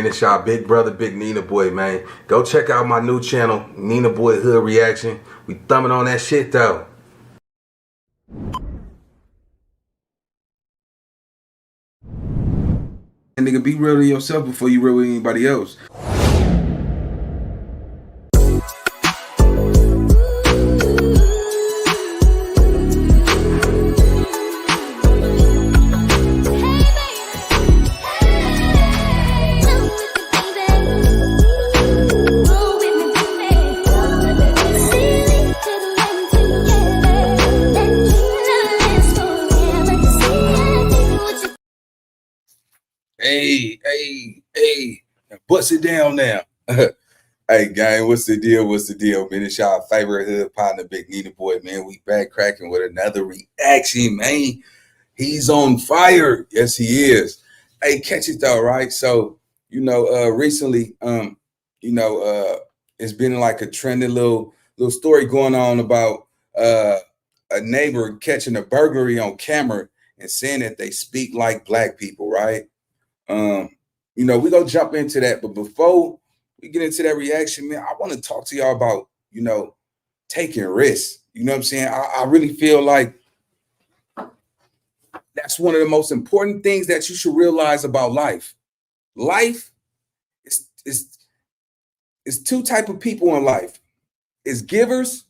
It's y'all big brother, Big Nina Boy, man. Go check out my new channel, Nina Boy Hood Reaction. We thumbing on that shit, though. And nigga, be real to yourself before you real with anybody else. Hey, bust it down now. Hey, gang, what's the deal? Man, it's y'all favorite hood partner, Big Nina Boy, man. We back cracking with another reaction, man. He's on fire. Yes, he is. Hey, catch it though, right? So, recently, it's been like a trending little story going on about a neighbor catching a burglary on camera and saying that they speak like black people, right? We're gonna jump into that, but before we get into that reaction, man, I want to talk to y'all about, taking risks. You know what I'm saying? I really feel like that's one of the most important things that you should realize about life. Life is two type of people in life. It's givers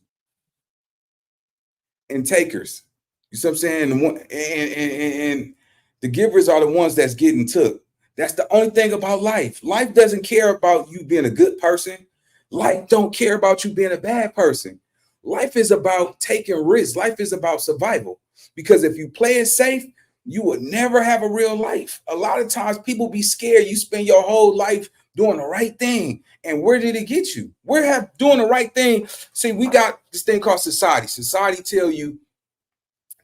and takers. You see what I'm saying? And the givers are the ones that's getting took. That's the only thing about life. Life doesn't care about you being a good person. Life don't care about you being a bad person. Life is about taking risks. Life is about survival. Because if you play it safe, you will never have a real life. A lot of times people be scared. You spend your whole life doing the right thing. And where did it get you? Doing the right thing. See, we got this thing called society. Society tell you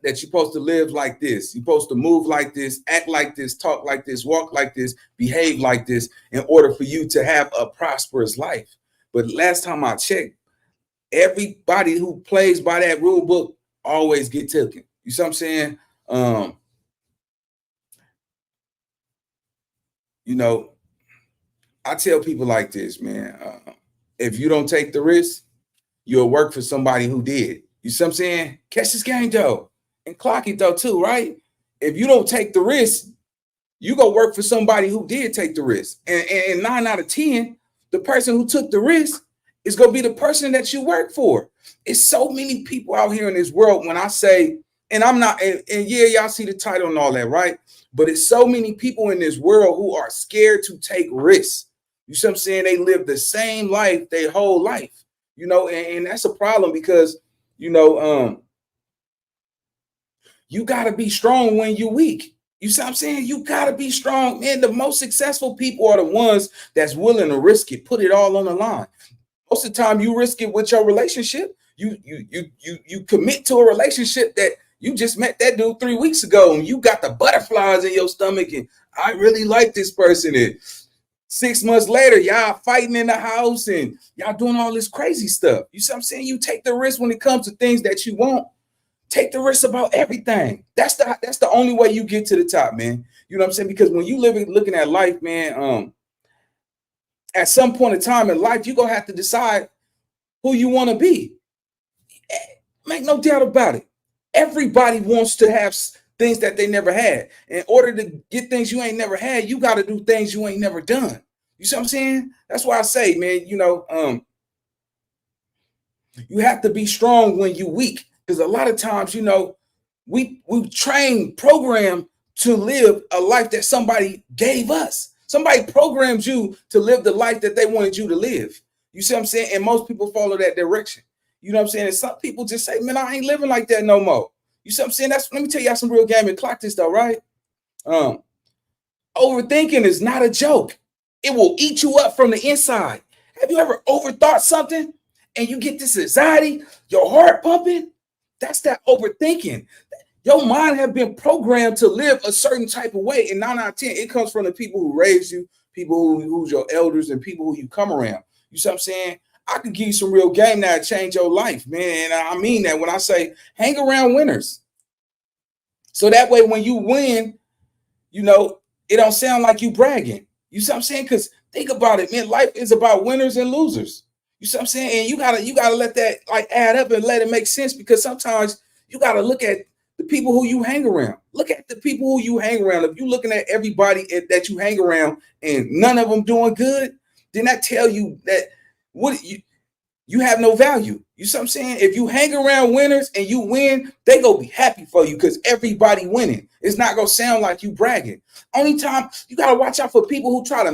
that you're supposed to live like this. You're supposed to move like this, act like this, talk like this, walk like this, behave like this in order for you to have a prosperous life. But last time I checked, everybody who plays by that rule book always get taken. You see what I'm saying? I tell people like this, man. If you don't take the risk, you'll work for somebody who did. You see what I'm saying? Catch this game, though. And clock it though too, right? If you don't take the risk, you go work for somebody who did take the risk. And 9 out of 10, the person who took the risk is going to be the person that you work for. It's so many people out here in this world. When I say, and I'm not, and yeah, y'all see the title and all that, right? But it's so many people in this world who are scared to take risks. You see what I'm saying? They live the same life their whole life, and that's a problem because, you got to be strong when you're weak. You see what I'm saying? You got to be strong. Man, the most successful people are the ones that's willing to risk it, put it all on the line. Most of the time you risk it with your relationship. You commit to a relationship that you just met that dude 3 weeks ago and you got the butterflies in your stomach and I really like this person. And 6 months later, y'all fighting in the house and y'all doing all this crazy stuff. You see what I'm saying? You take the risk when it comes to things that you want. Take the risk about everything. That's the only way you get to the top, man. You know what I'm saying? Because when you looking at life, man, at some point in time in life, you're going to have to decide who you want to be. Make no doubt about it. Everybody wants to have things that they never had. In order to get things you ain't never had, you got to do things you ain't never done. You see what I'm saying? That's why I say, man, you have to be strong when you're weak. Because a lot of times, we program to live a life that somebody gave us. Somebody programs you to live the life that they wanted you to live. You see what I'm saying? And most people follow that direction. You know what I'm saying? And some people just say, man, I ain't living like that no more. You see what I'm saying? Let me tell y'all some real game and clock this though, right? Overthinking is not a joke. It will eat you up from the inside. Have you ever overthought something and you get this anxiety, your heart pumping? That's that overthinking. Your mind have been programmed to live a certain type of way. And 9 out of 10, it comes from the people who raised you, people who's your elders, and people who you come around. You see what I'm saying? I could give you some real game now to change your life, man. And I mean that when I say hang around winners. So that way when you win, it don't sound like you bragging. You see what I'm saying? Because Think about it, man. Life is about winners and losers. You see what I'm saying? And you gotta let that like add up and let it make sense, because sometimes you gotta look at the people who you hang around. Look at the people who you hang around. If you're looking at everybody that you hang around and none of them doing good, then that tell you that what you have no value. You see what I'm saying? If you hang around winners and you win, they gonna be happy for you because everybody winning. It's not gonna sound like you bragging. Only time you gotta watch out for people who try to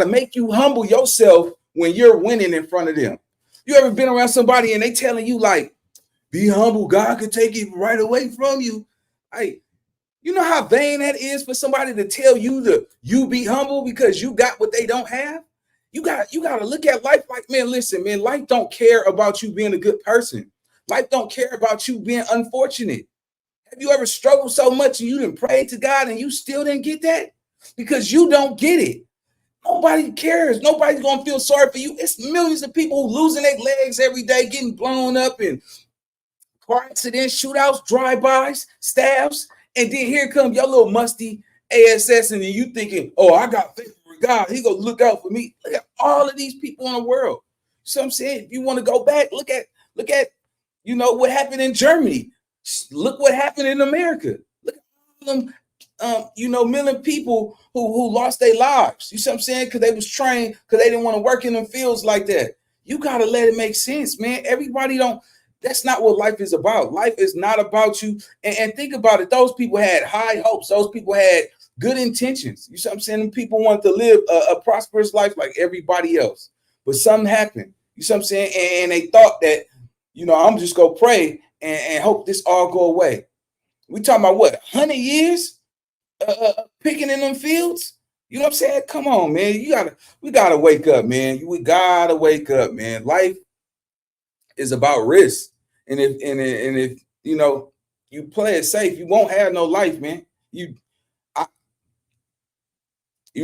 make you humble yourself when you're winning in front of them. You ever been around somebody and they telling you like, be humble, God could take it right away from you? Hey, you know how vain that is for somebody to tell you you be humble because you got what they don't have? You got to look at life like, man, listen, man, life don't care about you being a good person. Life don't care about you being unfortunate. Have you ever struggled so much and you didn't pray to God and you still didn't get that? Because you don't get it. Nobody cares. Nobody's going to feel sorry for you. It's millions of people losing their legs every day, getting blown up in car accidents, shootouts, drive-bys, stabs. And then here comes your little musty ASS, and then you thinking, oh, I got faith for God. He gonna look out for me. Look at all of these people in the world. So I'm saying, if you want to go back, look at what happened in Germany. Look what happened in America. Look at all them million people who lost their lives. You see what I'm saying? Because they was trained, because they didn't want to work in them fields like that. You gotta let it make sense, man. Everybody don't. That's not what life is about. Life is not about you. And think about it. Those people had high hopes. Those people had good intentions. You see what I'm saying? People want to live a prosperous life like everybody else. But something happened. You see what I'm saying? And they thought that, I'm just going to pray and hope this all go away. We talking about what, 100 years picking in them fields? You know what I'm saying? Come on, man. We got to wake up, man. We got to wake up, man. Life is about risk. And if you play it safe, you won't have no life, man. You're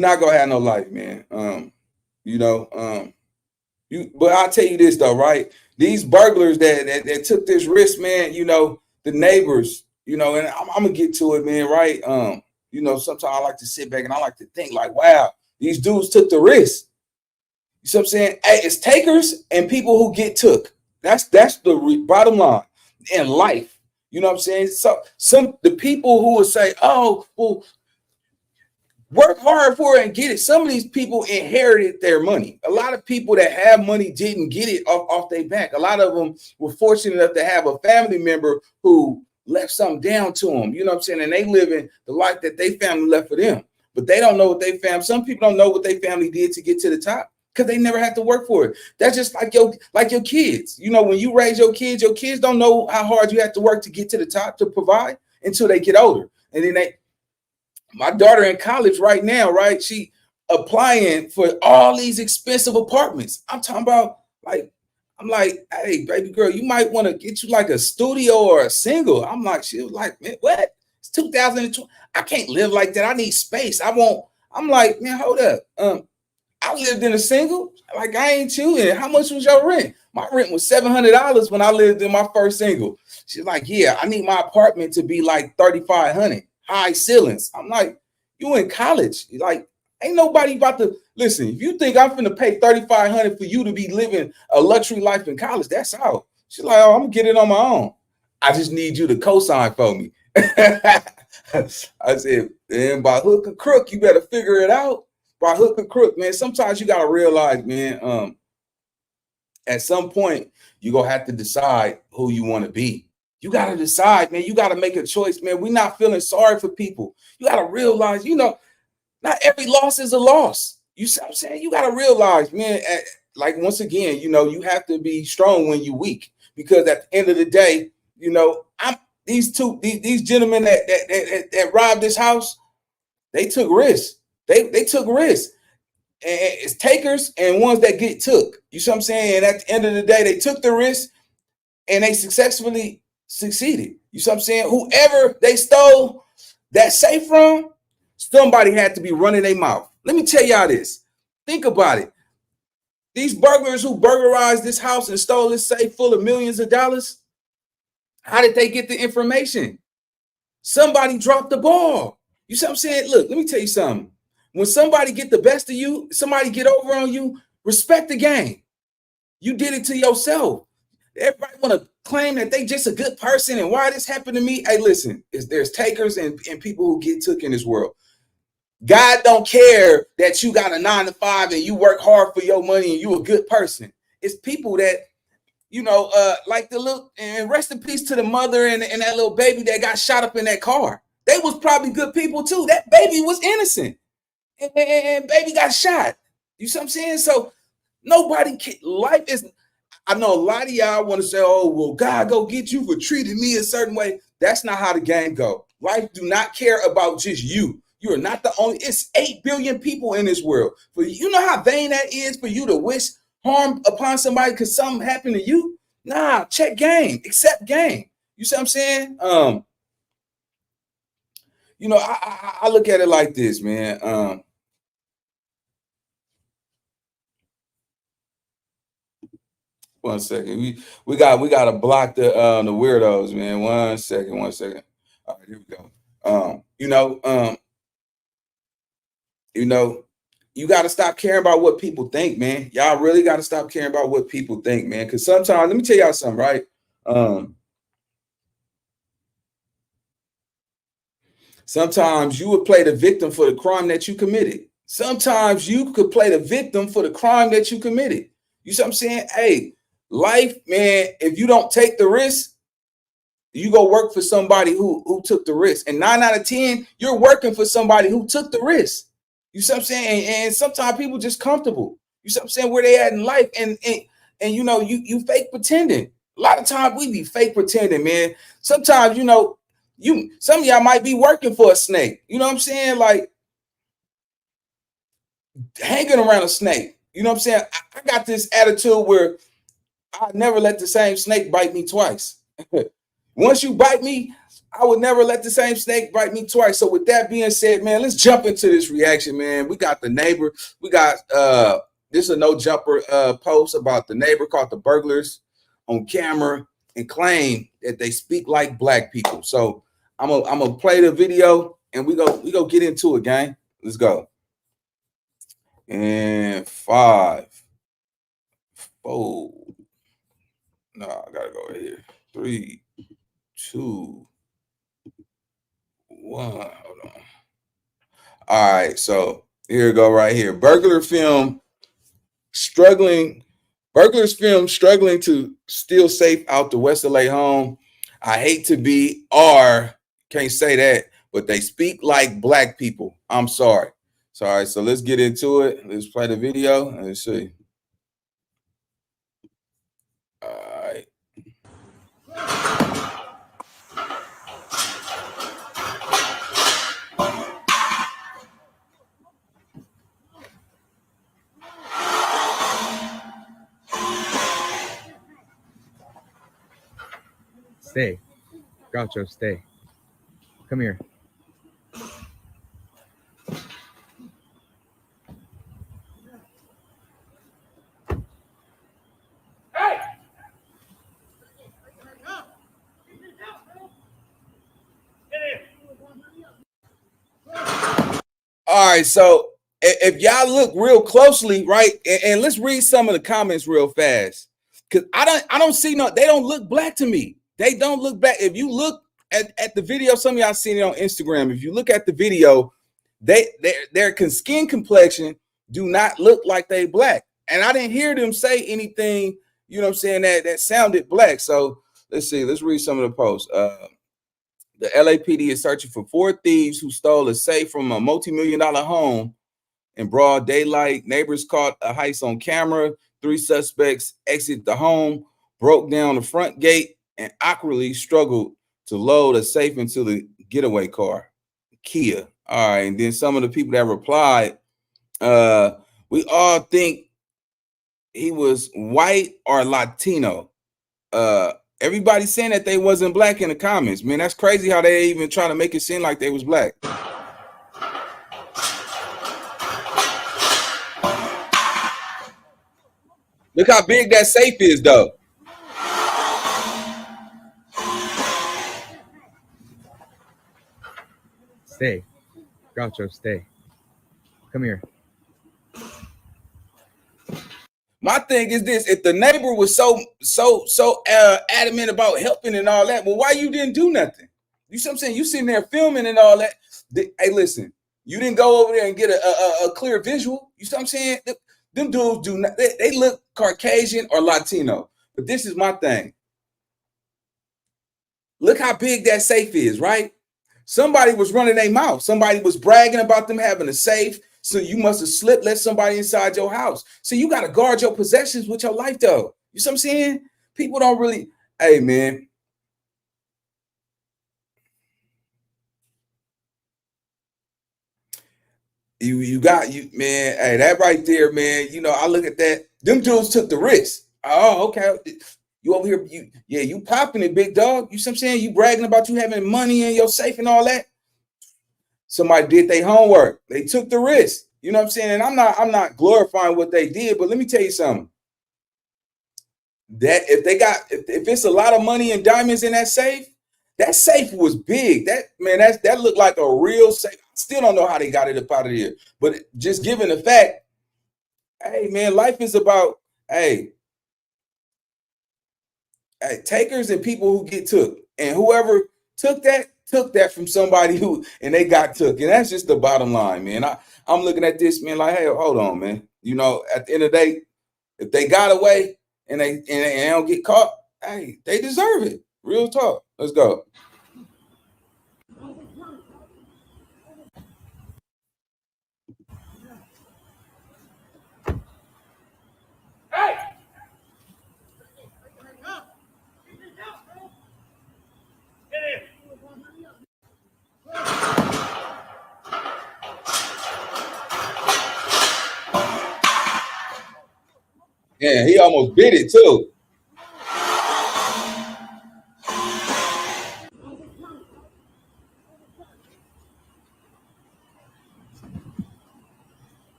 not gonna have no life, man. But I'll tell you this though, right? These burglars that took this risk, man, the neighbors, and I'm gonna get to it, man, right? Sometimes I like to sit back and I like to think like, wow, these dudes took the risk. You see what I'm saying? Hey, it's takers and people who get took. That's the bottom line in life. You know what I'm saying? So the people who will say, oh, well, work hard for it and get it. Some of these people inherited their money. A lot of people that have money didn't get it off their back. A lot of them were fortunate enough to have a family member who left something down to them. You know what I'm saying? And they live in the life that they family left for them. But they don't know what they family. Some people don't know what they family did to get to the top, because they never had to work for it. That's just like your kids. When you raise your kids don't know how hard you have to work to get to the top to provide until they get older. And then my daughter in college right now, right? She applying for all these expensive apartments. I'm talking about I'm like, hey, baby girl, you might want to get you like a studio or a single. I'm like, she was like, man, what? It's 2020. I can't live like that. I need space. I'm like, man, hold up. I lived in a single, like I ain't you. And how much was your rent? My rent was $700 when I lived in my first single. She's like, yeah, I need my apartment to be like $3,500, high ceilings. I'm like, you in college? Like, ain't nobody about to listen. If you think I'm finna pay $3,500 for you to be living a luxury life in college, that's out. She's like, oh, I'm gonna get it on my own. I just need you to co-sign for me. I said, and by hook or crook, you better figure it out. By hook or crook, man. Sometimes you gotta realize, man, at some point you're gonna have to decide who you want to be. You gotta decide, man. You gotta make a choice, man. We're not feeling sorry for people. You gotta realize, not every loss is a loss. You see what I'm saying? You gotta realize, man, like once again, you have to be strong when you're weak, because at the end of the day, these gentlemen that robbed this house, they took risks. They took risks. And it's takers and ones that get took. You see what I'm saying? And at the end of the day, they took the risk and they successfully succeeded. You see what I'm saying? Whoever they stole that safe from, somebody had to be running their mouth. Let me tell y'all this. Think about it. These burglars who burglarized this house and stole this safe full of millions of dollars, how did they get the information? Somebody dropped the ball. You see what I'm saying? Look, let me tell you something. When somebody get the best of you, somebody get over on you, respect the game. You did it to yourself. Everybody want to claim that they just a good person and why this happened to me. Hey, listen, there's takers and people who get took in this world. God don't care that you got a 9 to 5 and you work hard for your money and you a good person. It's people that, you know, like the little, and rest in peace to the mother and that little baby that got shot up in that car. They was probably good people too. That baby was innocent and baby got shot. You see what I'm saying? So nobody can, life is, I know a lot of y'all want to say, oh, well, God go get you for treating me a certain way. That's not how the game go. Life do not care about just you. You are not the only, it's 8 billion people in this world. For you know how vain that is for you to wish harm upon somebody because something happened to you? Nah, check game, accept game. You see what I'm saying? You know, I look at it like this, man. One second. We got to block the weirdos, man. One second. All right, here we go. You got to stop caring about what people think, man. Y'all really got to stop caring about what people think, man. Because sometimes, let me tell y'all something, right? Sometimes you would play the victim for the crime that you committed. Sometimes you could play the victim for the crime that you committed. You see what I'm saying? Hey, life, man, if you don't take the risk, you go work for somebody who took the risk. And 9 out of 10, you're working for somebody who took the risk. You see what I'm saying? And sometimes people just comfortable. You see what I'm saying? Where they at in life. And you know, you fake pretending. A lot of times we be fake pretending, man. Sometimes, you know, some of y'all might be working for a snake. You know what I'm saying? Like hanging around a snake. You know what I'm saying? I got this attitude where I never let the same snake bite me twice. Once you bite me, I would never let the same snake bite me twice. So with that being said, man, let's jump into this reaction, man. We got the neighbor. We got this is a no jumper post about the neighbor caught the burglars on camera and claim that they speak like black people. So I'm gonna play the video and we go get into it, gang. Let's go. And 5, 4. No, I gotta go right here. 3, 2, 1. Hold on. All right, so here we go right here. Burglars film struggling to steal safe out the West LA home. I hate to be can't say that, but they speak like black people. I'm sorry. Sorry, so let's get into it. Let's play the video and let's see. All right. Stay. Groucho, stay. Come here. All right, so if y'all look real closely, right, and let's read some of the comments real fast, because I don't see they don't look black to me. They don't look black. If you look at the video, some of y'all seen it on Instagram. If you look at the video, their skin complexion do not look like they black, and I didn't hear them say anything. You know what I'm saying that sounded black. So let's see. Let's read some of the posts. The LAPD is searching for 4 thieves who stole a safe from a multi-million-dollar home in broad daylight. Neighbors caught a heist on camera. 3 suspects exited the home, broke down the front gate, and awkwardly struggled to load a safe into the getaway car, Kia. All right, and then some of the people that replied, we all think he was white or Latino. Everybody's saying that they wasn't black in the comments. Man, that's crazy how they even trying to make it seem like they was black. Look how big that safe is, though. Stay. Groucho, stay. Come here. My thing is this: if the neighbor was so adamant about helping and all that, well, why you didn't do nothing? You see what I'm saying? You sitting there filming and all that. Hey, listen, you didn't go over there and get a clear visual. You see what I'm saying? Them dudes do not. They look Caucasian or Latino. But this is my thing. Look how big that safe is, right? Somebody was running their mouth. Somebody was bragging about them having a safe. So you must have slipped, let somebody inside your house. So you got to guard your possessions with your life, though. You see what I'm saying? People don't really, hey, man. You got, man, hey, that right there, man. You know, I look at that. Them dudes took the risk. Oh, okay. You over here, you popping it, big dog. You see what I'm saying? You bragging about you having money in your safe and all that. Somebody did their homework. They took the risk. You know what I'm saying? And I'm not glorifying what they did, but let me tell you something. That if it's a lot of money and diamonds in that safe was big. That looked like a real safe. Still don't know how they got it up out of here. But just given the fact, hey man, life is about takers and people who get took. And whoever took that from somebody and they got took. And that's just the bottom line, man. I'm looking at this, man, like, hey, hold on, man. You know, at the end of the day, if they got away and they don't get caught, hey, they deserve it. Real talk. Let's go. Hey! Yeah, he almost bit it too.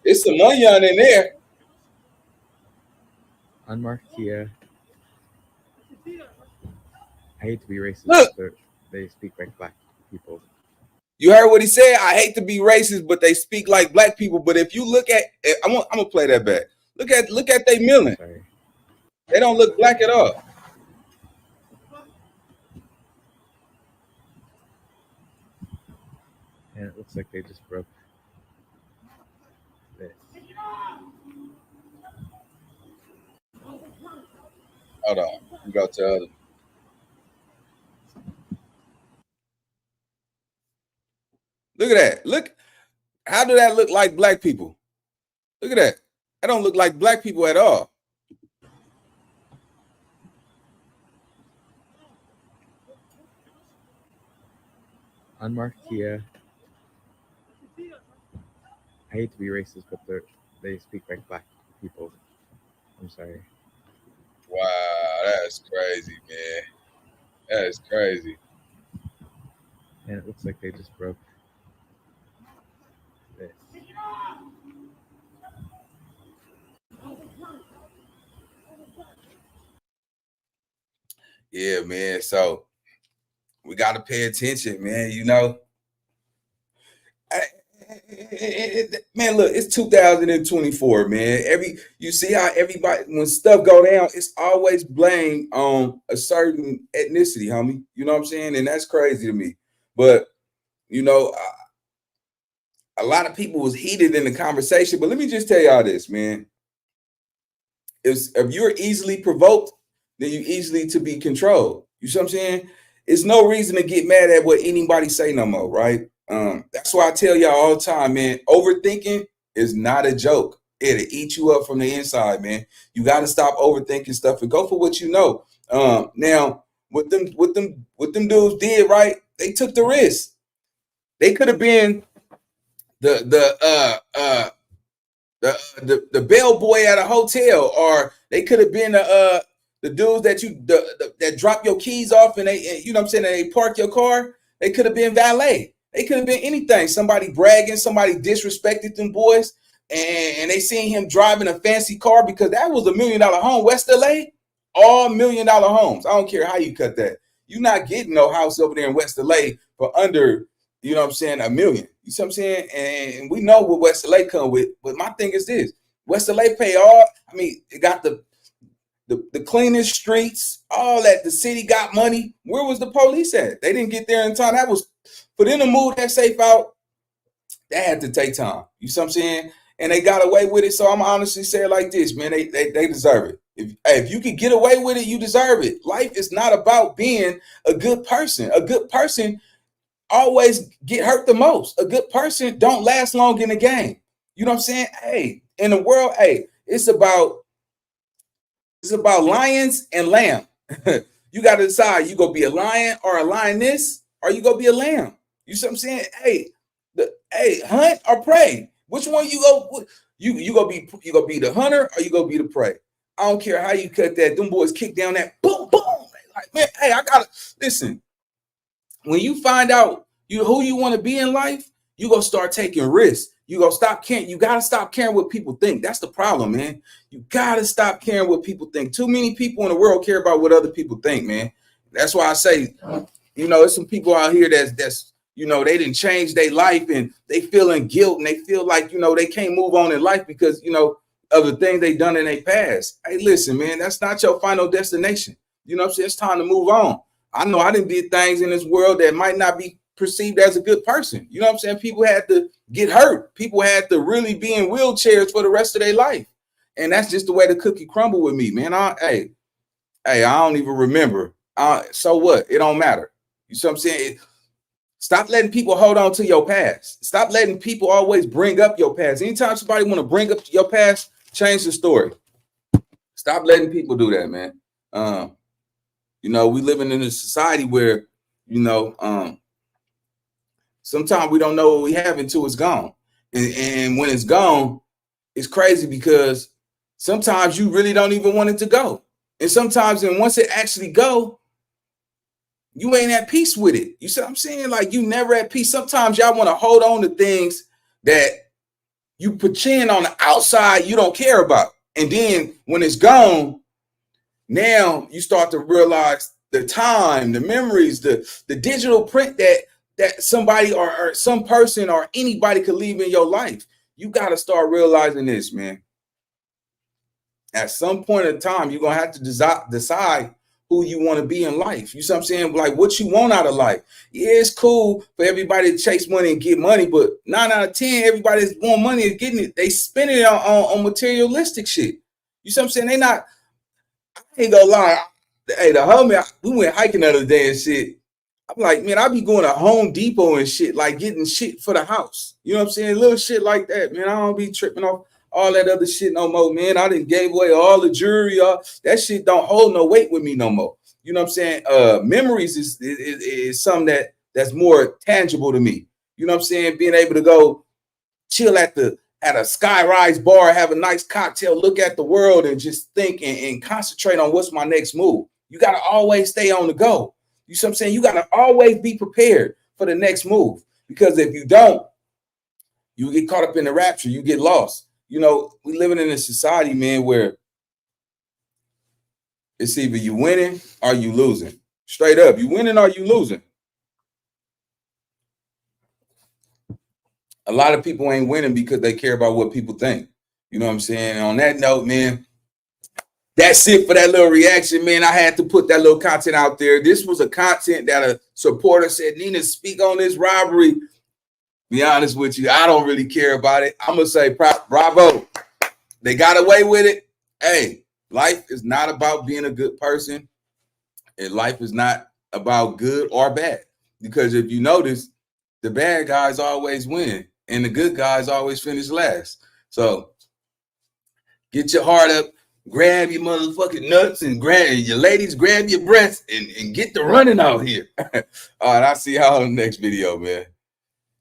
It's some money on in there. Unmarked Kia. I hate to be racist, Look. but they speak like black people. You heard what he said? I hate to be racist, but they speak like black people. But if you look at, I'm gonna play that back. Look at they milling. Sorry. They don't look black at all. And it looks like they just broke this. Hold on. You go to other. Look at that. Look. How do that look like black people? Look at that. That don't look like black people at all. Unmarked Kia. I hate to be racist, but they speak like black people. I'm sorry. Wow, that's crazy, man. That is crazy. And it looks like they just broke this. Yeah, man. So we got to pay attention, man. You know, man, look, it's 2024, man. You see how everybody, when stuff go down, it's always blamed on a certain ethnicity, homie. You know what I'm saying? And that's crazy to me. But you know, a lot of people was heated in the conversation. But let me just tell y'all this, man. If you're easily provoked, then you easily to be controlled. You see what I'm saying? It's no reason to get mad at what anybody say no more, right? That's why I tell y'all all the time, man, overthinking is not a joke. It'll eat you up from the inside, man. You got to stop overthinking stuff and go for what you know. Now, what them dudes did, right? They took the risk. They could have been the bellboy at a hotel, or they could have been the dudes that drop your keys off and they, you know what I'm saying, and they park your car. They could have been valet. They could have been anything. Somebody bragging, somebody disrespected them boys, and they seen him driving a fancy car because that was $1 million home. West LA, all $1 million homes. I don't care how you cut that. You're not getting no house over there in West LA for under You know what I'm saying? $1 million. You see what I'm saying? And we know what West LA come with. But my thing is this: West LA pay all. I mean, it got the cleanest streets, all that. The city got money. Where was the police at? They didn't get there in time. That was for them to move that safe out. That had to take time. You see what I'm saying? And they got away with it. So I'm honestly saying like this, man, they deserve it. If you can get away with it, you deserve it. Life is not about being a good person. A good person always get hurt the most. A good person don't last long in the game. You know what I'm saying? Hey, in the world, hey, it's about lions and lamb. You got to decide, you gonna be a lion or a lioness, or you gonna be a lamb. You see what I'm saying? Hey, hunt or prey. Which one you go? You gonna be the hunter or you gonna be the prey? I don't care how you cut that. Them boys kick down that boom, boom. Like, man, hey, I gotta listen. When you find out who you want to be in life, you gonna start taking risks. You gonna stop caring. You gotta stop caring what people think. That's the problem, man. You gotta stop caring what people think. Too many people in the world care about what other people think, man. That's why I say, there's some people out here that's they didn't change their life and they feeling guilt and they feel like they can't move on in life because of the things they done in their past. Hey, listen, man, that's not your final destination. You know what I'm saying? It's time to move on. I know I didn't did things in this world that might not be perceived as a good person. You know what I'm saying? People had to get hurt. People had to really be in wheelchairs for the rest of their life. And that's just the way the cookie crumbled with me, man. I don't even remember. So what? It don't matter. You see what I'm saying? Stop letting people hold on to your past. Stop letting people always bring up your past. Anytime somebody want to bring up your past, change the story. Stop letting people do that, man. We living in a society where, sometimes we don't know what we have until it's gone. And when it's gone, it's crazy because sometimes you really don't even want it to go. And sometimes, once it actually go, you ain't at peace with it. You see what I'm saying? Like, you never at peace. Sometimes y'all want to hold on to things that you pretend on the outside you don't care about. And then when it's gone, now you start to realize the time, the memories, the digital print that somebody or some person or anybody could leave in your life. You got to start realizing this, man. At some point in time, you're going to have to decide who you want to be in life. You see what I'm saying? Like, what you want out of life. Yeah, it's cool for everybody to chase money and get money, but 9 out of 10, everybody that's want money is getting it. They spend it on materialistic shit. You see what I'm saying? I ain't gonna lie. Hey, the homie, we went hiking the other day and shit. I'm like, man, I be going to Home Depot and shit, like getting shit for the house. You know what I'm saying? Little shit like that, man. I don't be tripping off all that other shit no more, man. I done gave away all the jewelry. That shit don't hold no weight with me no more. You know what I'm saying? Memories is something that's more tangible to me. You know what I'm saying? Being able to go chill at a Skyrise bar, have a nice cocktail, look at the world and just think and concentrate on what's my next move. You got to always stay on the go. You see what I'm saying? You got to always be prepared for the next move, because if you don't, you get caught up in the rapture, you get lost. We living in a society, man, where it's either you winning or you losing. Straight up, you winning or you losing. A lot of people ain't winning because they care about what people think. You know what I'm saying? And on that note, man, that's it for that little reaction, man. I had to put that little content out there. This was a content that a supporter said, Nina, speak on this robbery. Be honest with you, I don't really care about it. I'm going to say bravo. They got away with it. Hey, life is not about being a good person. And life is not about good or bad. Because if you notice, the bad guys always win and the good guys always finish last. So get your heart up, grab your motherfucking nuts, and your ladies, grab your breasts and get the running out here. All right, I'll see y'all in the next video, man.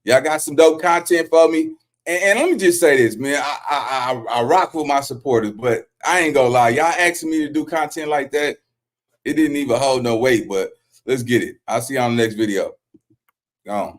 Y'all got some dope content for me. And let me just say this, man. I rock with my supporters, but I ain't gonna lie. Y'all asking me to do content like that, it didn't even hold no weight, but let's get it. I'll see y'all in the next video. Gone.